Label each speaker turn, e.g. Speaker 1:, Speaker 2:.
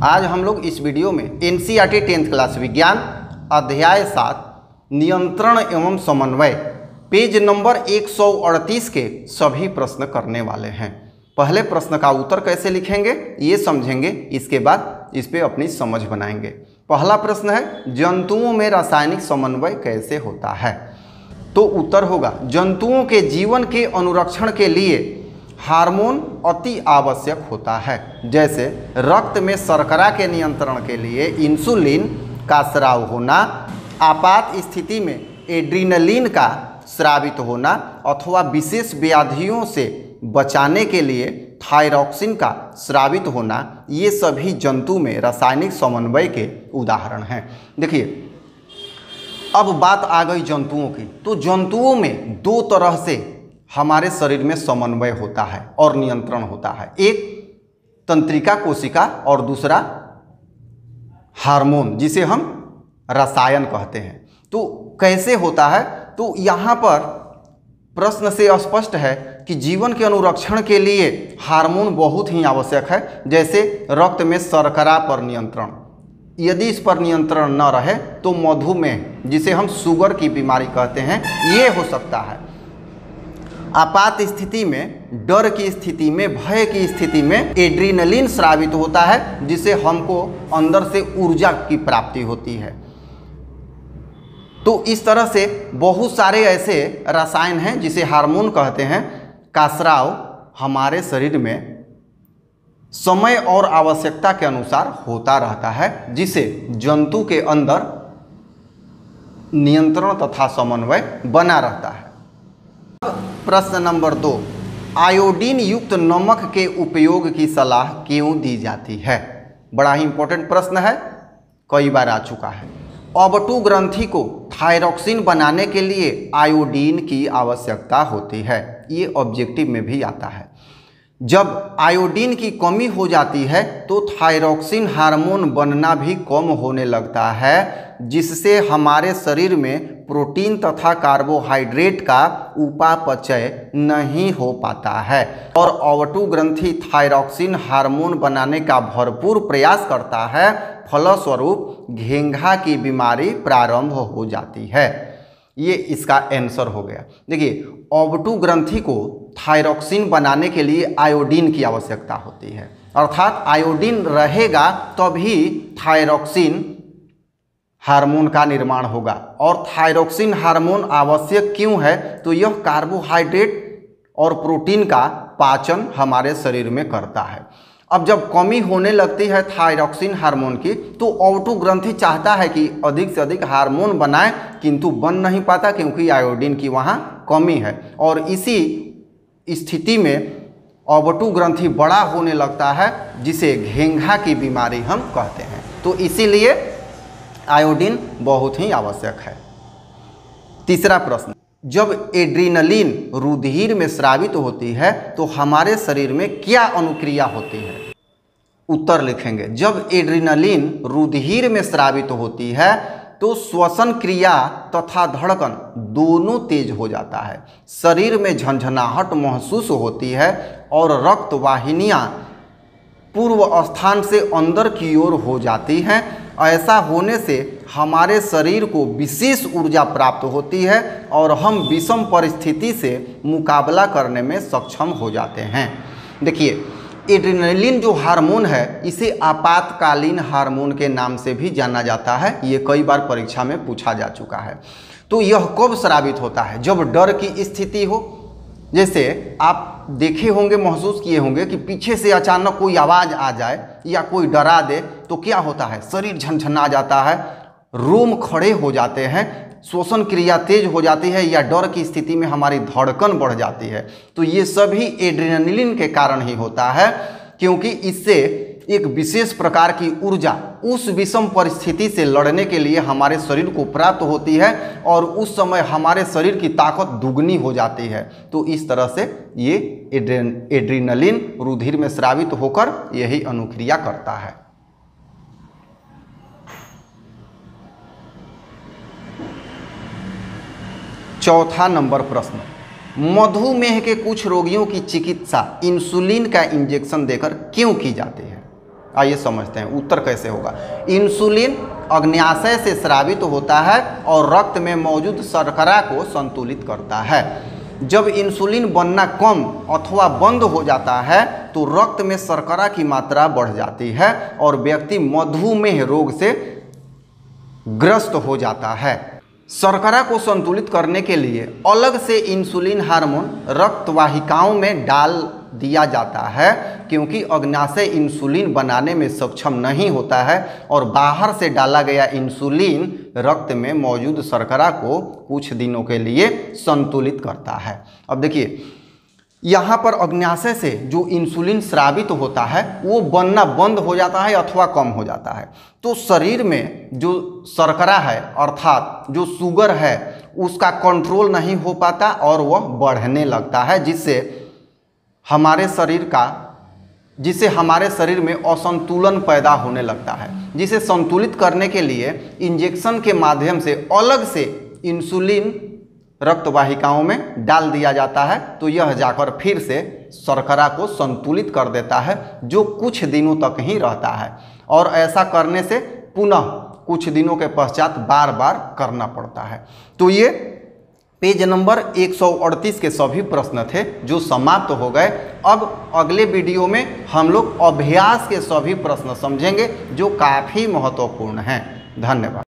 Speaker 1: आज हम लोग इस वीडियो में एनसीईआरटी 10th क्लास विज्ञान अध्याय 7 नियंत्रण एवं समन्वय पेज नंबर 138 के सभी प्रश्न करने वाले हैं। पहले प्रश्न का उत्तर कैसे लिखेंगे ये समझेंगे, इसके बाद इस पे अपनी समझ बनाएंगे। पहला प्रश्न है जंतुओं में रासायनिक समन्वय कैसे होता है। तो उत्तर होगा जंतुओं के जीवन के अनुरक्षण के लिए हार्मोन अति आवश्यक होता है। जैसे रक्त में शर्करा के नियंत्रण के लिए इंसुलिन का स्राव होना, आपात स्थिति में एड्रीनलिन का स्रावित होना अथवा विशेष व्याधियों से बचाने के लिए थायरॉक्सिन का स्रावित होना, ये सभी जंतु में रासायनिक समन्वय के उदाहरण हैं। देखिए अब बात आ गई जंतुओं की। तो जंतुओं में दो तरह से हमारे शरीर में समन्वय होता है और नियंत्रण होता है, एक तंत्रिका कोशिका और दूसरा हार्मोन जिसे हम रसायन कहते हैं। तो कैसे होता है, तो यहाँ पर प्रश्न से स्पष्ट है कि जीवन के अनुरक्षण के लिए हार्मोन बहुत ही आवश्यक है। जैसे रक्त में शर्करा पर नियंत्रण, यदि इस पर नियंत्रण न रहे तो मधुमेह जिसे हम शुगर की बीमारी कहते हैं ये हो सकता है। आपात स्थिति में, डर की स्थिति में, भय की स्थिति में एड्रीनलिन स्रावित होता है जिससे हमको अंदर से ऊर्जा की प्राप्ति होती है। तो इस तरह से बहुत सारे ऐसे रसायन हैं जिसे हार्मोन कहते हैं का स्राव हमारे शरीर में समय और आवश्यकता के अनुसार होता रहता है, जिसे जंतु के अंदर नियंत्रण तथा समन्वय बना रहता है। प्रश्न नंबर 2, आयोडीन युक्त नमक के उपयोग की सलाह क्यों दी जाती है। बड़ा ही इंपॉर्टेंट प्रश्न है, कई बार आ चुका है। ऑबटू ग्रंथि को थायरॉक्सिन बनाने के लिए आयोडीन की आवश्यकता होती है, ये ऑब्जेक्टिव में भी आता है। जब आयोडीन की कमी हो जाती है तो थायरॉक्सिन हार्मोन बनना भी कम होने लगता है, जिससे हमारे शरीर में प्रोटीन तथा कार्बोहाइड्रेट का उपापचय नहीं हो पाता है और ऑबटू ग्रंथि थायरॉक्सिन हार्मोन बनाने का भरपूर प्रयास करता है। फलस्वरूप घेंघा की बीमारी प्रारंभ हो जाती है। ये इसका आंसर हो गया। देखिए ऑबटू ग्रंथि को थायरॉक्सिन बनाने के लिए आयोडीन की आवश्यकता होती है, अर्थात आयोडीन रहेगा तभी थायरॉक्सिन हार्मोन का निर्माण होगा। और थायरॉक्सिन हार्मोन आवश्यक क्यों है, तो यह कार्बोहाइड्रेट और प्रोटीन का पाचन हमारे शरीर में करता है। अब जब कमी होने लगती है थायरॉक्सिन हार्मोन की तो ऑबटू ग्रंथि चाहता है कि अधिक से अधिक हार्मोन बनाए, किंतु बन नहीं पाता क्योंकि आयोडीन की वहाँ कमी है। और इसी स्थिति में ऑबटू ग्रंथि बड़ा होने लगता है जिसे घेंघा की बीमारी हम कहते हैं। तो इसीलिए आयोडीन बहुत ही आवश्यक है। तीसरा प्रश्न, जब एड्रीनलिन रुधिर में स्रावित होती है तो हमारे शरीर में क्या अनुक्रिया होती है। उत्तर लिखेंगे जब एड्रीनलिन रुधिर में स्रावित होती है तो श्वसन क्रिया तथा धड़कन दोनों तेज हो जाता है, शरीर में झंझनाहट महसूस होती है और रक्त वाहिनियाँ पूर्व स्थान से अंदर की ओर हो जाती हैं। ऐसा होने से हमारे शरीर को विशेष ऊर्जा प्राप्त होती है और हम विषम परिस्थिति से मुकाबला करने में सक्षम हो जाते हैं। देखिए एड्रेनलिन जो हार्मोन है इसे आपातकालीन हार्मोन के नाम से भी जाना जाता है, ये कई बार परीक्षा में पूछा जा चुका है। तो यह कब स्रावित होता है, जब डर की स्थिति हो। जैसे आप देखे होंगे, महसूस किए होंगे कि पीछे से अचानक कोई आवाज़ आ जाए या कोई डरा दे तो क्या होता है, शरीर झनझना जाता है, रोम खड़े हो जाते हैं, श्वसन क्रिया तेज हो जाती है या डर की स्थिति में हमारी धड़कन बढ़ जाती है। तो ये सभी एड्रेनलिन के कारण ही होता है, क्योंकि इससे एक विशेष प्रकार की ऊर्जा उस विषम परिस्थिति से लड़ने के लिए हमारे शरीर को प्राप्त होती है और उस समय हमारे शरीर की ताकत दुगनी हो जाती है। तो इस तरह से ये एड्रेनलिन रुधिर में स्रावित होकर यही अनुक्रिया करता है। चौथा नंबर प्रश्न, मधुमेह के कुछ रोगियों की चिकित्सा इंसुलिन का इंजेक्शन देकर क्यों की जाती है। आइए समझते हैं उत्तर कैसे होगा। इंसुलिन अग्न्याशय से स्रावित होता है और रक्त में मौजूद शर्करा को संतुलित करता है। जब इंसुलिन बनना कम अथवा बंद हो जाता है तो रक्त में शर्करा की मात्रा बढ़ जाती है और व्यक्ति मधुमेह रोग से ग्रस्त हो जाता है। शर्करा को संतुलित करने के लिए अलग से इंसुलिन हार्मोन रक्त वाहिकाओं में डाल दिया जाता है, क्योंकि अग्न्याशय इंसुलिन बनाने में सक्षम नहीं होता है और बाहर से डाला गया इंसुलिन रक्त में मौजूद शर्करा को कुछ दिनों के लिए संतुलित करता है। अब देखिए यहाँ पर अग्न्याशय से जो इंसुलिन स्रावित होता है वो बनना बंद हो जाता है अथवा कम हो जाता है, तो शरीर में जो शर्करा है अर्थात जो शुगर है उसका कंट्रोल नहीं हो पाता और वह बढ़ने लगता है, जिससे हमारे शरीर में असंतुलन पैदा होने लगता है, जिसे संतुलित करने के लिए इंजेक्शन के माध्यम से अलग से इंसुलिन रक्त वाहिकाओं में डाल दिया जाता है, तो यह जाकर फिर से शर्करा को संतुलित कर देता है, जो कुछ दिनों तक ही रहता है और ऐसा करने से पुनः कुछ दिनों के पश्चात बार बार करना पड़ता है। तो ये पेज नंबर 138 के सभी प्रश्न थे जो समाप्त हो गए। अब अगले वीडियो में हम लोग अभ्यास के सभी प्रश्न समझेंगे जो काफ़ी महत्वपूर्ण हैं। धन्यवाद।